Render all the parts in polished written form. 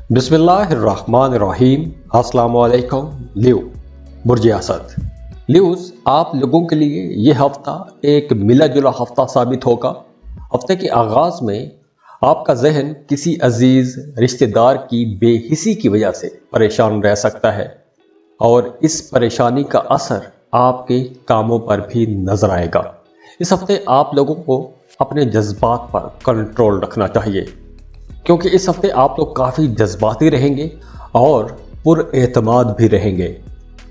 बिस्मिल्लाहिर्रहमानिर्रहीम। अस्सलाम वालेकुम। लियो बुर्ज असद। लियोस, आप लोगों के लिए ये हफ्ता एक मिला जुला हफ्ता साबित होगा। हफ्ते के आगाज में आपका जहन किसी अजीज रिश्तेदार की बेहिसी की वजह से परेशान रह सकता है और इस परेशानी का असर आपके कामों पर भी नजर आएगा। इस हफ्ते आप लोगों को अपने जज्बात पर कंट्रोल रखना चाहिए, क्योंकि इस हफ्ते आप लोग काफ़ी जज्बाती रहेंगे और पुरएतमाद भी रहेंगे।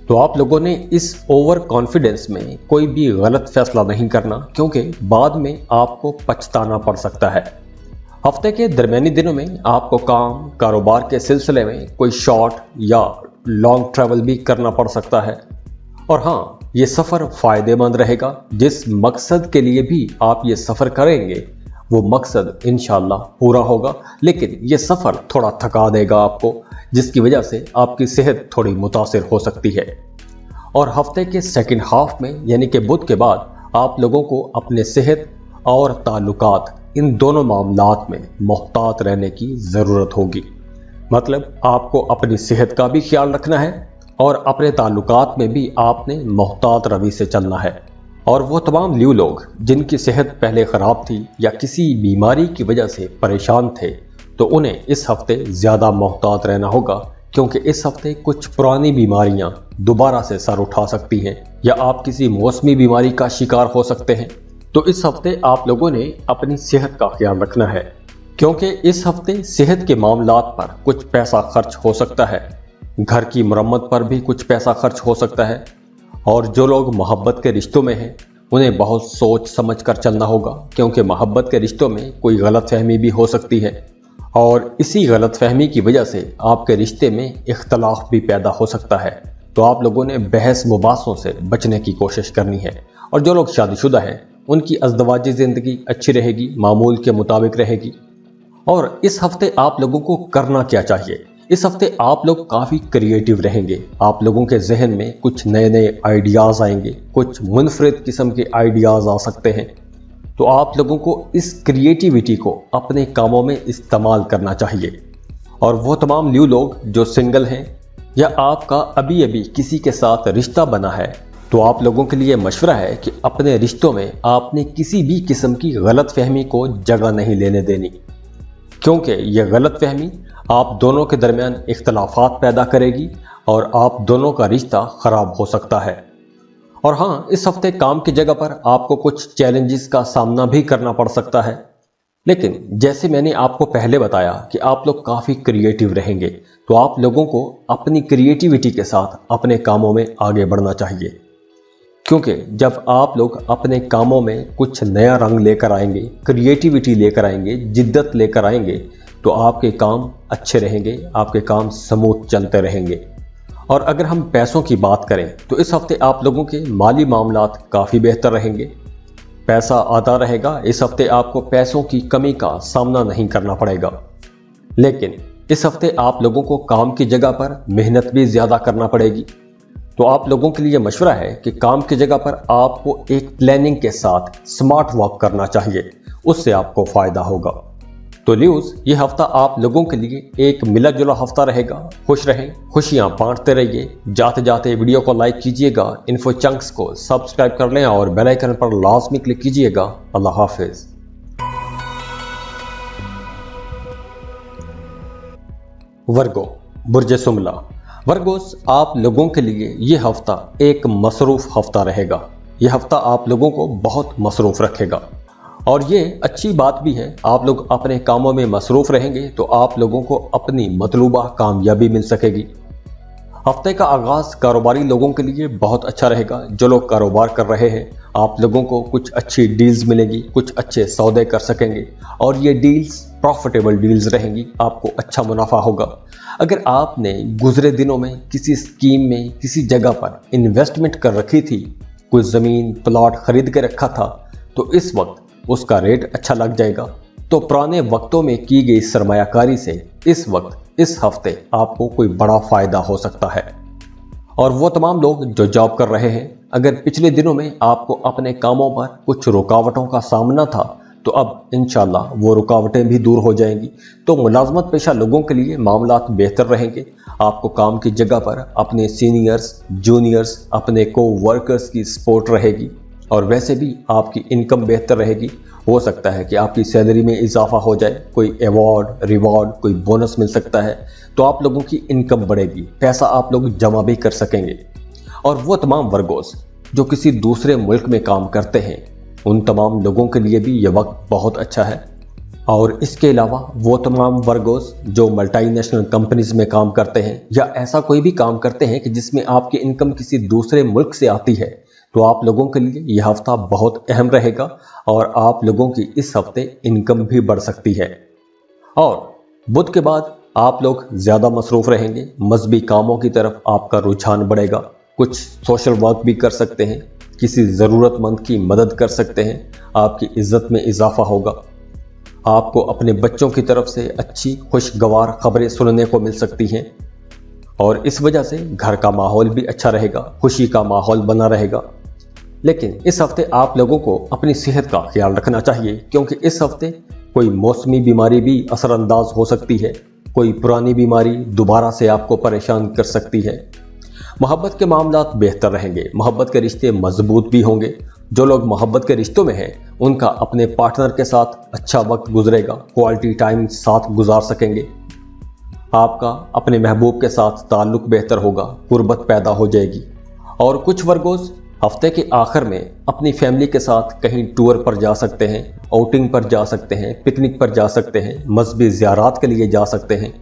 तो आप लोगों ने इस ओवर कॉन्फिडेंस में कोई भी गलत फैसला नहीं करना, क्योंकि बाद में आपको पछताना पड़ सकता है। हफ्ते के दरमियानी दिनों में आपको काम कारोबार के सिलसिले में कोई शॉर्ट या लॉन्ग ट्रैवल भी करना पड़ सकता है। और हाँ, ये सफ़र फ़ायदेमंद रहेगा। जिस मकसद के लिए भी आप ये सफ़र करेंगे वो मकसद इंशाल्लाह पूरा होगा, लेकिन ये सफ़र थोड़ा थका देगा आपको, जिसकी वजह से आपकी सेहत थोड़ी मुतासिर हो सकती है। और हफ्ते के सेकंड हाफ में यानी कि बुध के बाद आप लोगों को अपने सेहत और ताल्लुकात, इन दोनों मामलात में मोहतात रहने की ज़रूरत होगी। मतलब आपको अपनी सेहत का भी ख्याल रखना है और अपने ताल्लुकात में भी आपने मोहतात रवि से चलना है। और वो तमाम लियो लोग जिनकी सेहत पहले ख़राब थी या किसी बीमारी की वजह से परेशान थे, तो उन्हें इस हफ्ते ज़्यादा मोहतात रहना होगा, क्योंकि इस हफ्ते कुछ पुरानी बीमारियां दोबारा से सर उठा सकती हैं या आप किसी मौसमी बीमारी का शिकार हो सकते हैं। तो इस हफ्ते आप लोगों ने अपनी सेहत का ख्याल रखना है, क्योंकि इस हफ्ते सेहत के मामलात पर कुछ पैसा खर्च हो सकता है। घर की मरम्मत पर भी कुछ पैसा खर्च हो सकता है। और जो लोग मोहब्बत के रिश्तों में हैं उन्हें बहुत सोच समझ कर चलना होगा, क्योंकि मोहब्बत के रिश्तों में कोई गलतफहमी भी हो सकती है और इसी गलतफहमी की वजह से आपके रिश्ते में इख्तलाफ भी पैदा हो सकता है। तो आप लोगों ने बहस मुबासों से बचने की कोशिश करनी है। और जो लोग शादीशुदा हैं उनकी अज़दवाजी ज़िंदगी अच्छी रहेगी, मामूल के मुताबिक रहेगी। और इस हफ्ते आप लोगों को करना क्या चाहिए? इस हफ्ते आप लोग काफ़ी क्रिएटिव रहेंगे। आप लोगों के जहन में कुछ नए नए आइडियाज़ आएंगे, कुछ मुनफरिद किस्म के आइडियाज़ आ सकते हैं। तो आप लोगों को इस क्रिएटिविटी को अपने कामों में इस्तेमाल करना चाहिए। और वो तमाम लियो लोग जो सिंगल हैं या आपका अभी अभी किसी के साथ रिश्ता बना है, तो आप लोगों के लिए मशवरा है कि अपने रिश्तों में आपने किसी भी किस्म की गलतफहमी को जगह नहीं लेने देनी, क्योंकि यह गलतफहमी आप दोनों के दरमियान इख्तलाफात पैदा करेगी और आप दोनों का रिश्ता ख़राब हो सकता है। और हाँ, इस हफ्ते काम की जगह पर आपको कुछ चैलेंजेस का सामना भी करना पड़ सकता है, लेकिन जैसे मैंने आपको पहले बताया कि आप लोग काफ़ी क्रिएटिव रहेंगे, तो आप लोगों को अपनी क्रिएटिविटी के साथ अपने कामों में आगे बढ़ना चाहिए। क्योंकि जब आप लोग अपने कामों में कुछ नया रंग लेकर आएंगे, क्रिएटिविटी लेकर आएंगे, जिद्दत लेकर आएंगे, तो आपके काम अच्छे रहेंगे, आपके काम स्मूथ चलते रहेंगे। और अगर हम पैसों की बात करें तो इस हफ्ते आप लोगों के माली मामलात काफ़ी बेहतर रहेंगे। पैसा आता रहेगा। इस हफ्ते आपको पैसों की कमी का सामना नहीं करना पड़ेगा। लेकिन इस हफ्ते आप लोगों को काम की जगह पर मेहनत भी ज़्यादा करना पड़ेगी। तो आप लोगों के लिए मशवरा है कि काम की जगह पर आपको एक प्लानिंग के साथ स्मार्ट वर्क करना चाहिए, उससे आपको फ़ायदा होगा। तो लियोस, ये हफ्ता आप लोगों के लिए एक मिला जुला हफ्ता रहेगा। खुश रहें, खुशियां बांटते रहिए। जाते जाते वीडियो को लाइक कीजिएगा, इन्फो चंक्स को सब्सक्राइब कर लें और बेल आइकन पर लाजमी क्लिक कीजिएगा। अल्लाह हाफिज। वर्गो बुर्ज सुमला। वर्गोस, आप लोगों के लिए ये हफ्ता एक मसरूफ हफ्ता रहेगा। यह हफ्ता आप लोगों को बहुत मसरूफ रखेगा और ये अच्छी बात भी है। आप लोग अपने कामों में मसरूफ रहेंगे तो आप लोगों को अपनी मतलूबा कामयाबी मिल सकेगी। हफ्ते का आगाज कारोबारी लोगों के लिए बहुत अच्छा रहेगा। जो लोग कारोबार कर रहे हैं, आप लोगों को कुछ अच्छी डील्स मिलेंगी, कुछ अच्छे सौदे कर सकेंगे और ये डील्स प्रॉफिटेबल डील्स रहेंगी। आपको अच्छा मुनाफा होगा। अगर आपने गुजरे दिनों में किसी स्कीम में किसी जगह पर इन्वेस्टमेंट कर रखी थी, कोई ज़मीन प्लॉट खरीद के रखा था, तो इस वक्त उसका रेट अच्छा लग जाएगा। तो पुराने वक्तों में की गई सरमायाकारी से इस वक्त इस हफ्ते आपको कोई बड़ा फ़ायदा हो सकता है। और वो तमाम लोग जो जॉब कर रहे हैं, अगर पिछले दिनों में आपको अपने कामों पर कुछ रुकावटों का सामना था, तो अब इंशाल्लाह वो रुकावटें भी दूर हो जाएंगी। तो मुलाजमत पेशा लोगों के लिए मामलात बेहतर रहेंगे। आपको काम की जगह पर अपने सीनियर्स, जूनियर्स, अपने को वर्कर्स की सपोर्ट रहेगी और वैसे भी आपकी इनकम बेहतर रहेगी। हो सकता है कि आपकी सैलरी में इजाफा हो जाए, कोई अवार्ड, रिवॉर्ड, कोई बोनस मिल सकता है, तो आप लोगों की इनकम बढ़ेगी, पैसा आप लोग जमा भी कर सकेंगे। और वो तमाम वर्गोस जो किसी दूसरे मुल्क में काम करते हैं, उन तमाम लोगों के लिए भी ये वक्त बहुत अच्छा है। और इसके अलावा वो तमाम वर्गोस जो मल्टीनेशनल कंपनीज में काम करते हैं या ऐसा कोई भी काम करते हैं कि जिसमें आपकी इनकम किसी दूसरे मुल्क से आती है, तो आप लोगों के लिए यह हफ्ता बहुत अहम रहेगा और आप लोगों की इस हफ्ते इनकम भी बढ़ सकती है। और बुध के बाद आप लोग ज़्यादा मसरूफ़ रहेंगे, मजहबी कामों की तरफ आपका रुझान बढ़ेगा, कुछ सोशल वर्क भी कर सकते हैं, किसी ज़रूरतमंद की मदद कर सकते हैं, आपकी इज्जत में इजाफा होगा। आपको अपने बच्चों की तरफ से अच्छी खुशगवार खबरें सुनने को मिल सकती हैं और इस वजह से घर का माहौल भी अच्छा रहेगा, खुशी का माहौल बना रहेगा। लेकिन इस हफ्ते आप लोगों को अपनी सेहत का ख्याल रखना चाहिए, क्योंकि इस हफ्ते कोई मौसमी बीमारी भी असरअंदाज हो सकती है, कोई पुरानी बीमारी दोबारा से आपको परेशान कर सकती है। मोहब्बत के मामलात बेहतर रहेंगे, मोहब्बत के रिश्ते मजबूत भी होंगे। जो लोग मोहब्बत के रिश्तों में हैं, उनका अपने पार्टनर के साथ अच्छा वक्त गुजरेगा, क्वालिटी टाइम साथ गुजार सकेंगे। आपका अपने महबूब के साथ ताल्लुक बेहतर होगा, कुर्बत पैदा हो जाएगी। और कुछ वर्गोस हफ्ते के आखिर में अपनी फैमिली के साथ कहीं टूर पर जा सकते हैं, आउटिंग पर जा सकते हैं, पिकनिक पर जा सकते हैं, मजहबी ज़ियारात के लिए जा सकते हैं।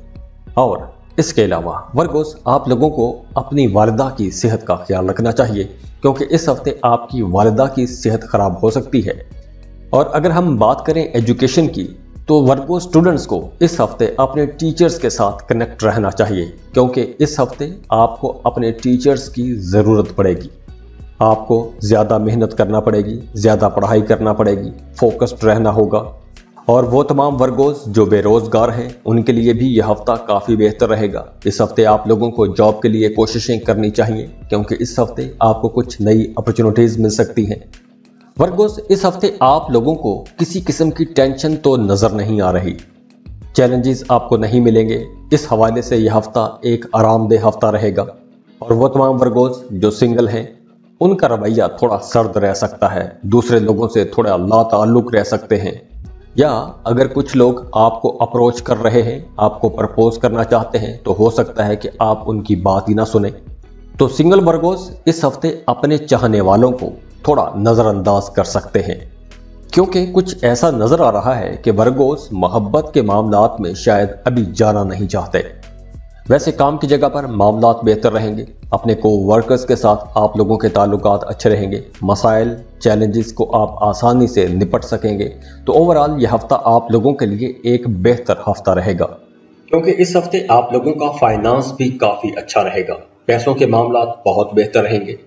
और इसके अलावा वर्गोस आप लोगों को अपनी वालिदा की सेहत का ख्याल रखना चाहिए, क्योंकि इस हफ्ते आपकी वालिदा की सेहत खराब हो सकती है। और अगर हम बात करें एजुकेशन की, तो वर्गो स्टूडेंट्स को इस हफ्ते अपने टीचर्स के साथ कनेक्ट रहना चाहिए, क्योंकि इस हफ्ते आपको अपने टीचर्स की ज़रूरत पड़ेगी। आपको ज़्यादा मेहनत करना पड़ेगी, ज़्यादा पढ़ाई करना पड़ेगी, फोकस्ड रहना होगा। और वो तमाम वर्गोस जो बेरोज़गार हैं, उनके लिए भी यह हफ्ता काफ़ी बेहतर रहेगा। इस हफ्ते आप लोगों को जॉब के लिए कोशिशें करनी चाहिए, क्योंकि इस हफ्ते आपको कुछ नई अपॉर्चुनिटीज़ मिल सकती हैं। वर्गोस इस हफ्ते आप लोगों को किसी किस्म की टेंशन तो नज़र नहीं आ रही, चैलेंजेस आपको नहीं मिलेंगे। इस हवाले से यह हफ्ता एक आरामदेह हफ्ता रहेगा। और वो तमाम वर्गोस जो सिंगल हैं, उनका रवैया थोड़ा सर्द रह सकता है, दूसरे लोगों से थोड़ा लाताल्लुक रह सकते हैं, या अगर कुछ लोग आपको अप्रोच कर रहे हैं, आपको प्रपोज करना चाहते हैं, तो हो सकता है कि आप उनकी बात ही ना सुने। तो सिंगल वर्गोस इस हफ्ते अपने चाहने वालों को थोड़ा नज़रअंदाज कर सकते हैं, क्योंकि कुछ ऐसा नज़र आ रहा है कि वर्गोस मोहब्बत के मामलात में शायद अभी जाना नहीं चाहते। वैसे काम की जगह पर मामलात बेहतर रहेंगे, अपने को वर्कर्स के साथ आप लोगों के ताल्लुकात अच्छे रहेंगे, मसाइल चैलेंजेस को आप आसानी से निपट सकेंगे। तो ओवरऑल यह हफ्ता आप लोगों के लिए एक बेहतर हफ्ता रहेगा, क्योंकि इस हफ्ते आप लोगों का फाइनेंस भी काफ़ी अच्छा रहेगा, पैसों के मामलात बहुत बेहतर रहेंगे,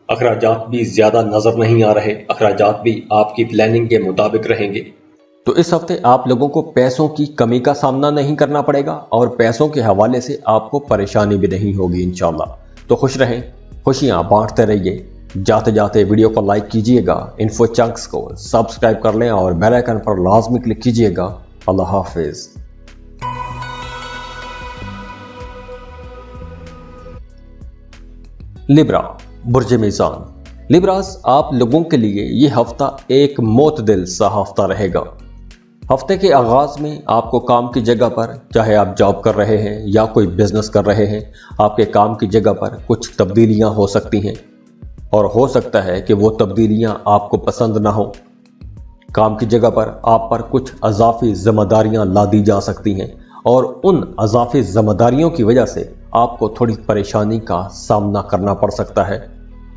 अखराजात भी ज़्यादा नज़र नहीं आ रहे, अखराजात भी आपकी प्लानिंग के मुताबिक रहेंगे। तो इस हफ्ते आप लोगों को पैसों की कमी का सामना नहीं करना पड़ेगा और पैसों के हवाले से आपको परेशानी भी नहीं होगी इंशाल्लाह। तो खुश रहें, खुशियां बांटते रहिए। जाते जाते वीडियो को लाइक कीजिएगा, इन्फो चंक्स को सब्सक्राइब कर लें और बेल आइकन पर लाजमी क्लिक कीजिएगा। अल्लाह हाफिज। लिब्रा, बुर्ज मीज़ान। लिब्रास, आप लोगों के लिए ये हफ्ता एक मोतदिल सा हफ्ता रहेगा। हफ्ते के आगाज में आपको काम की जगह पर, चाहे आप जॉब कर रहे हैं या कोई बिजनेस कर रहे हैं, आपके काम की जगह पर कुछ तब्दीलियां हो सकती हैं और हो सकता है कि वो तब्दीलियां आपको पसंद ना हो। काम की जगह पर आप पर कुछ अजाफी जिम्मेदारियां लादी जा सकती हैं और उन अजाफी जिम्मेदारियों की वजह से आपको थोड़ी परेशानी का सामना करना पड़ सकता है।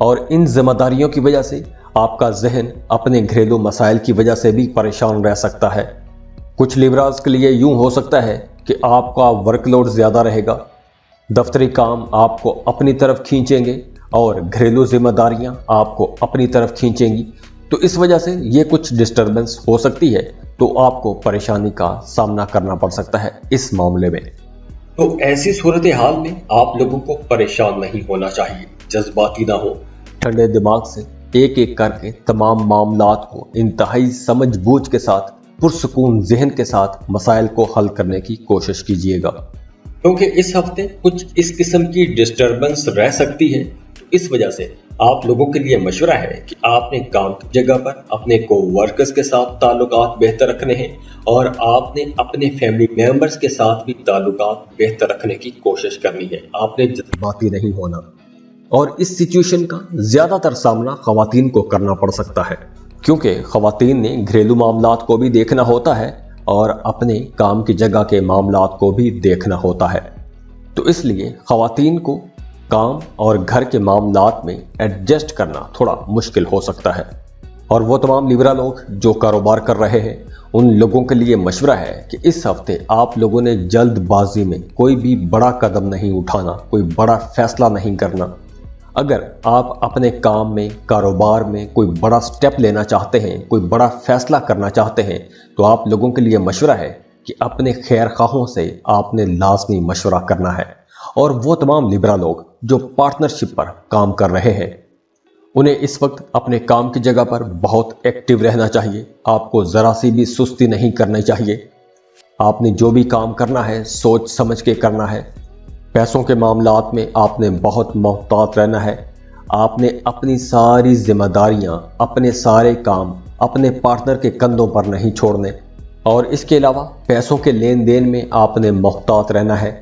और इन जिम्मेदारियों की वजह से आपका जहन अपने घरेलू मसाइल की वजह से भी परेशान रह सकता है। कुछ लिब्रास के लिए यूं हो सकता है कि आपका वर्कलोड ज़्यादा रहेगा, दफ्तरी काम आपको अपनी तरफ खींचेंगे और घरेलू जिम्मेदारियां आपको अपनी तरफ खींचेंगी। तो इस वजह से ये कुछ डिस्टर्बेंस हो सकती है, तो आपको परेशानी का सामना करना पड़ सकता है इस मामले में। तो ऐसी सूरत हाल में आप लोगों को परेशान नहीं होना चाहिए, जज्बाती ना हो, ठंडे दिमाग से ایک ایک کر کے تمام معاملات کو انتہائی سمجھ بوجھ کے ساتھ پرسکون ذہن کے ساتھ مسائل کو حل کرنے کی کوشش کیجیے گا، کیونکہ اس ہفتے کچھ اس قسم کی ڈسٹربنس رہ سکتی ہے۔ اس وجہ سے آپ لوگوں کے لیے مشورہ ہے کہ آپ نے کام کی جگہ پر اپنے کو ورکرز کے ساتھ تعلقات بہتر رکھنے ہیں، اور آپ نے اپنے فیملی ممبرز کے ساتھ بھی تعلقات بہتر رکھنے کی کوشش کرنی ہے۔ آپ نے جذباتی نہیں ہونا، اور اس سچویشن کا زیادہ تر سامنا خواتین کو کرنا پڑ سکتا ہے، کیونکہ خواتین نے گھریلو معاملات کو بھی دیکھنا ہوتا ہے اور اپنے کام کی جگہ کے معاملات کو بھی دیکھنا ہوتا ہے۔ تو اس لیے خواتین کو کام اور گھر کے معاملات میں ایڈجسٹ کرنا تھوڑا مشکل ہو سکتا ہے، اور وہ تمام لیبرا لوگ جو کاروبار کر رہے ہیں ان لوگوں کے لیے مشورہ ہے کہ اس ہفتے آپ لوگوں نے جلد بازی میں کوئی بھی بڑا قدم نہیں اٹھانا، کوئی بڑا فیصلہ نہیں کرنا۔ اگر آپ اپنے کام میں، کاروبار میں کوئی بڑا سٹیپ لینا چاہتے ہیں، کوئی بڑا فیصلہ کرنا چاہتے ہیں، تو آپ لوگوں کے لیے مشورہ ہے کہ اپنے خیر خواہوں سے آپ نے لازمی مشورہ کرنا ہے، اور وہ تمام لیبرا لوگ جو پارٹنرشپ پر کام کر رہے ہیں انہیں اس وقت اپنے کام کی جگہ پر بہت ایکٹیو رہنا چاہیے۔ آپ کو ذرا سی بھی سستی نہیں کرنی چاہیے۔ آپ نے جو بھی کام کرنا ہے سوچ سمجھ کے کرنا ہے۔ پیسوں کے معاملات میں آپ نے بہت محتاط رہنا ہے۔ آپ نے اپنی ساری ذمہ داریاں، اپنے سارے کام اپنے پارٹنر کے کندھوں پر نہیں چھوڑنے، اور اس کے علاوہ پیسوں کے لین دین میں آپ نے محتاط رہنا ہے۔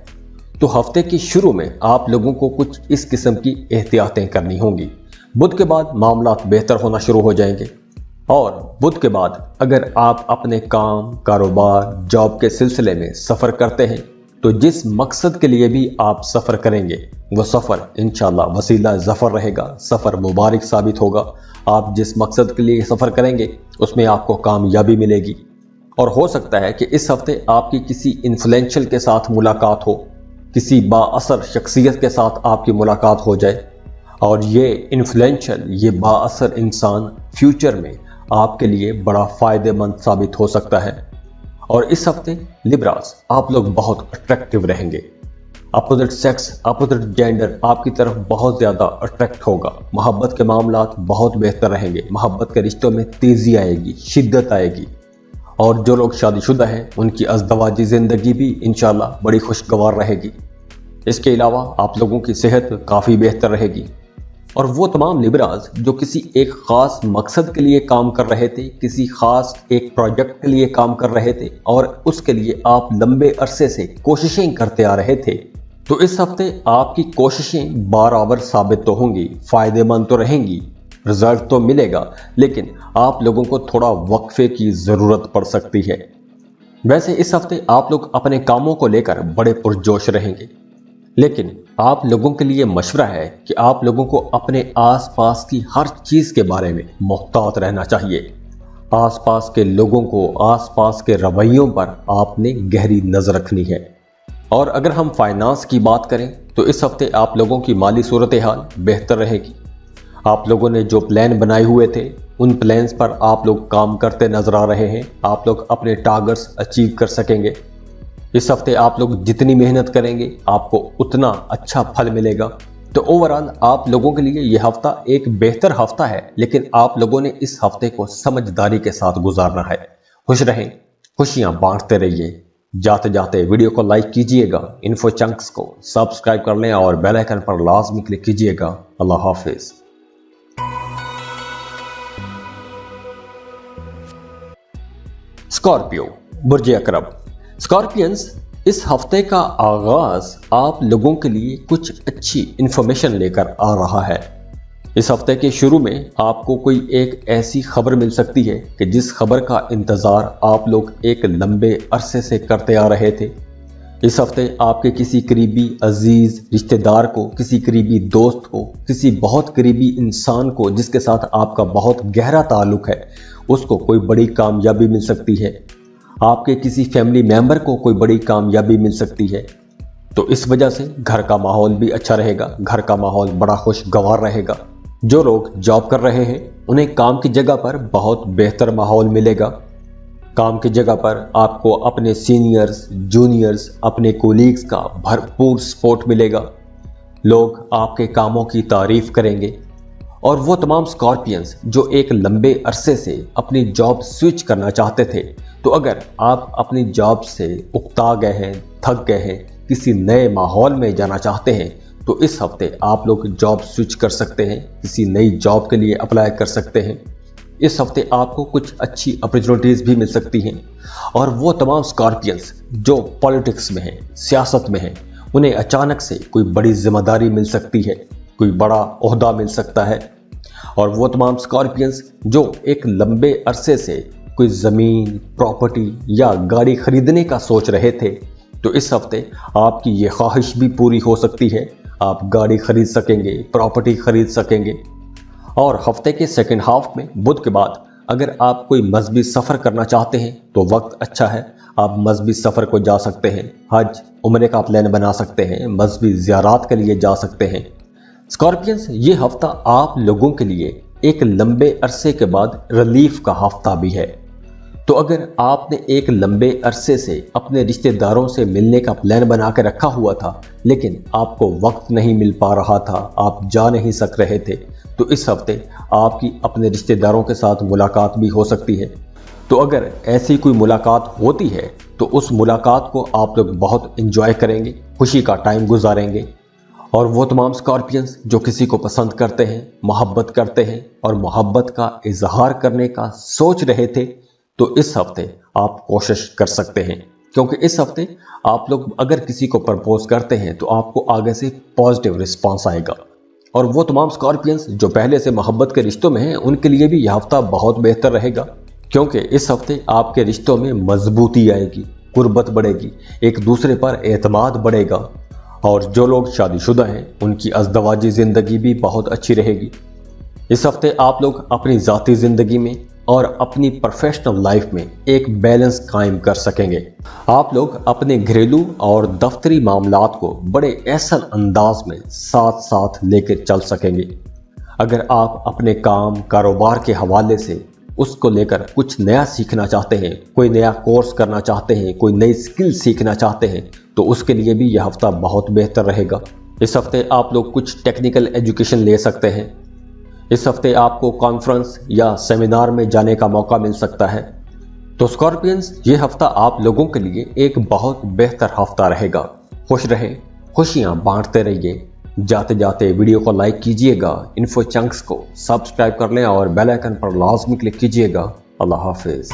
تو ہفتے کی شروع میں آپ لوگوں کو کچھ اس قسم کی احتیاطیں کرنی ہوں گی۔ بدھ کے بعد معاملات بہتر ہونا شروع ہو جائیں گے، اور بدھ کے بعد اگر آپ اپنے کام، کاروبار، جاب کے سلسلے میں سفر کرتے ہیں تو جس مقصد کے لیے بھی آپ سفر کریں گے وہ سفر انشاءاللہ وسیلہ ظفر رہے گا، سفر مبارک ثابت ہوگا۔ آپ جس مقصد کے لیے سفر کریں گے اس میں آپ کو کامیابی ملے گی، اور ہو سکتا ہے کہ اس ہفتے آپ کی کسی انفلوئنشل کے ساتھ ملاقات ہو، کسی با اثر شخصیت کے ساتھ آپ کی ملاقات ہو جائے، اور یہ انفلوئنشل، یہ با اثر انسان فیوچر میں آپ کے لیے بڑا فائدہ مند ثابت ہو سکتا ہے۔ اور اس ہفتے لیبراز آپ لوگ بہت اٹریکٹیو رہیں گے۔ اپوزٹ سیکس، اپوزٹ جینڈر آپ کی طرف بہت زیادہ اٹریکٹ ہوگا۔ محبت کے معاملات بہت بہتر رہیں گے۔ محبت کے رشتوں میں تیزی آئے گی، شدت آئے گی، اور جو لوگ شادی شدہ ہیں ان کی ازدواجی زندگی بھی انشاءاللہ بڑی خوشگوار رہے گی۔ اس کے علاوہ آپ لوگوں کی صحت کافی بہتر رہے گی، اور وہ تمام لیبراز جو کسی ایک خاص مقصد کے لیے کام کر رہے تھے، کسی خاص ایک پروجیکٹ کے لیے کام کر رہے تھے، اور اس کے لیے آپ لمبے عرصے سے کوششیں کرتے آ رہے تھے، تو اس ہفتے آپ کی کوششیں برابر ثابت تو ہوں گی، فائدہ مند تو رہیں گی، رزلٹ تو ملے گا، لیکن آپ لوگوں کو تھوڑا وقفے کی ضرورت پڑ سکتی ہے۔ ویسے اس ہفتے آپ لوگ اپنے کاموں کو لے کر بڑے پرجوش رہیں گے، لیکن آپ لوگوں کے لیے مشورہ ہے کہ آپ لوگوں کو اپنے آس پاس کی ہر چیز کے بارے میں محتاط رہنا چاہیے۔ آس پاس کے لوگوں کو، آس پاس کے رویوں پر آپ نے گہری نظر رکھنی ہے۔ اور اگر ہم فائنانس کی بات کریں تو اس ہفتے آپ لوگوں کی مالی صورتحال بہتر رہے گی۔ آپ لوگوں نے جو پلان بنائے ہوئے تھے ان پلانز پر آپ لوگ کام کرتے نظر آ رہے ہیں۔ آپ لوگ اپنے ٹارگٹس اچیو کر سکیں گے۔ اس ہفتے آپ لوگ جتنی محنت کریں گے آپ کو اتنا اچھا پھل ملے گا۔ تو اوورآل آپ لوگوں کے لیے یہ ہفتہ ایک بہتر ہفتہ ہے، لیکن آپ لوگوں نے اس ہفتے کو سمجھداری کے ساتھ گزارنا ہے۔ خوش رہیں، خوشیاں بانٹتے رہیے۔ جاتے جاتے ویڈیو کو لائک کیجئے گا، انفو چنکس کو سبسکرائب کر لیں اور بیل آئیکن پر لازمی کلک کیجئے گا۔ اللہ حافظ۔ اسکارپیو، برج اقرب۔ اسکارپینز، اس ہفتے کا آغاز آپ لوگوں کے لیے کچھ اچھی انفارمیشن لے کر آ رہا ہے۔ اس ہفتے کے شروع میں آپ کو کوئی ایک ایسی خبر مل سکتی ہے کہ جس خبر کا انتظار آپ لوگ ایک لمبے عرصے سے کرتے آ رہے تھے۔ اس ہفتے آپ کے کسی قریبی عزیز رشتہ دار کو، کسی قریبی دوست کو، کسی بہت قریبی انسان کو جس کے ساتھ آپ کا بہت گہرا تعلق ہے، اس کو کوئی بڑی کامیابی مل سکتی ہے۔ آپ کے کسی فیملی ممبر کو کوئی بڑی کامیابی مل سکتی ہے۔ تو اس وجہ سے گھر کا ماحول بھی اچھا رہے گا، گھر کا ماحول بڑا خوشگوار رہے گا۔ جو لوگ جاب کر رہے ہیں انہیں کام کی جگہ پر بہت بہتر ماحول ملے گا۔ کام کی جگہ پر آپ کو اپنے سینئرز، جونیئرز، اپنے کولیگز کا بھرپور سپورٹ ملے گا۔ لوگ آپ کے کاموں کی تعریف کریں گے، और वो तमाम स्कॉर्पियंस जो एक लंबे अरसे से अपनी जॉब स्विच करना चाहते थे, तो अगर आप अपनी जॉब से उकता गए हैं, थक गए हैं, किसी नए माहौल में जाना चाहते हैं, तो इस हफ्ते आप लोग जॉब स्विच कर सकते हैं, किसी नई जॉब के लिए अप्लाई कर सकते हैं। इस हफ्ते आपको कुछ अच्छी अपॉर्चुनिटीज़ भी मिल सकती हैं। और वो तमाम स्कॉर्पियंस जो पॉलिटिक्स में हैं, सियासत में हैं, उन्हें अचानक से कोई बड़ी जिम्मेदारी मिल सकती है, कोई बड़ा ओहदा मिल सकता है। और वो तमाम स्कॉर्पियंस जो एक लंबे अरसे से कोई ज़मीन, प्रॉपर्टी या गाड़ी खरीदने का सोच रहे थे, तो इस हफ्ते आपकी ये ख्वाहिश भी पूरी हो सकती है। आप गाड़ी खरीद सकेंगे, प्रॉपर्टी खरीद सकेंगे। और हफ्ते के सेकंड हाफ में बुध के बाद अगर आप कोई मजहबी सफ़र करना चाहते हैं तो वक्त अच्छा है, आप मजहबी सफ़र को जा सकते हैं, हज उम्रे का प्लान बना सकते हैं, मजहबी ज़ियारात के लिए जा सकते हैं। स्कॉर्पियंस, ये हफ्ता आप लोगों के लिए एक लंबे अरसे के बाद रिलीफ का हफ्ता भी है। तो अगर आपने एक लंबे अरसे से अपने रिश्तेदारों से मिलने का प्लान बना के रखा हुआ था, लेकिन आपको वक्त नहीं मिल पा रहा था, आप जा नहीं सक रहे थे, तो इस हफ्ते आपकी अपने रिश्तेदारों के साथ मुलाकात भी हो सकती है। तो अगर ऐसी कोई मुलाकात होती है तो उस मुलाकात को आप लोग बहुत एंजॉय करेंगे, खुशी का टाइम गुजारेंगे। और वो तमाम स्कॉर्पियंस जो किसी को पसंद करते हैं, मोहब्बत करते हैं और मोहब्बत का इजहार करने का सोच रहे थे, तो इस हफ्ते आप कोशिश कर सकते हैं, क्योंकि इस हफ्ते आप लोग अगर किसी को प्रपोज करते हैं तो आपको आगे से पॉजिटिव रिस्पांस आएगा। और वो तमाम स्कॉर्पियंस जो पहले से मोहब्बत के रिश्तों में हैं, उनके लिए भी यह हफ्ता बहुत बेहतर रहेगा, क्योंकि इस हफ्ते आपके रिश्तों में मजबूती आएगी, कुर्बत बढ़ेगी, एक दूसरे पर एतमाद बढ़ेगा। और जो लोग शादीशुदा हैं उनकी अज़दवाजी ज़िंदगी भी बहुत अच्छी रहेगी। इस हफ्ते आप लोग अपनी ज़ाती ज़िंदगी में और अपनी प्रोफेशनल लाइफ में एक बैलेंस कायम कर सकेंगे। आप लोग अपने घरेलू और दफ्तरी मामलात को बड़े ऐसा अंदाज में साथ साथ लेकर चल सकेंगे। अगर आप अपने काम, कारोबार के हवाले से उसको लेकर कुछ नया सीखना चाहते हैं, कोई नया कोर्स करना चाहते हैं, कोई नई स्किल सीखना चाहते हैं, तो उसके लिए भी यह हफ्ता बहुत बेहतर रहेगा। इस हफ्ते आप लोग कुछ टेक्निकल एजुकेशन ले सकते हैं। इस हफ्ते आपको कॉन्फ्रेंस या सेमिनार में जाने का मौका मिल सकता है। तो स्कॉर्पियंस, ये हफ्ता आप लोगों के लिए एक बहुत बेहतर हफ्ता रहेगा। खुश रहें, खुशियां बांटते रहिए। जाते जाते वीडियो को लाइक कीजिएगा, इन्फो चंक्स को सब्सक्राइब कर लें और बेल आइकन पर लाजमी क्लिक कीजिएगा। अल्लाह हाफिज।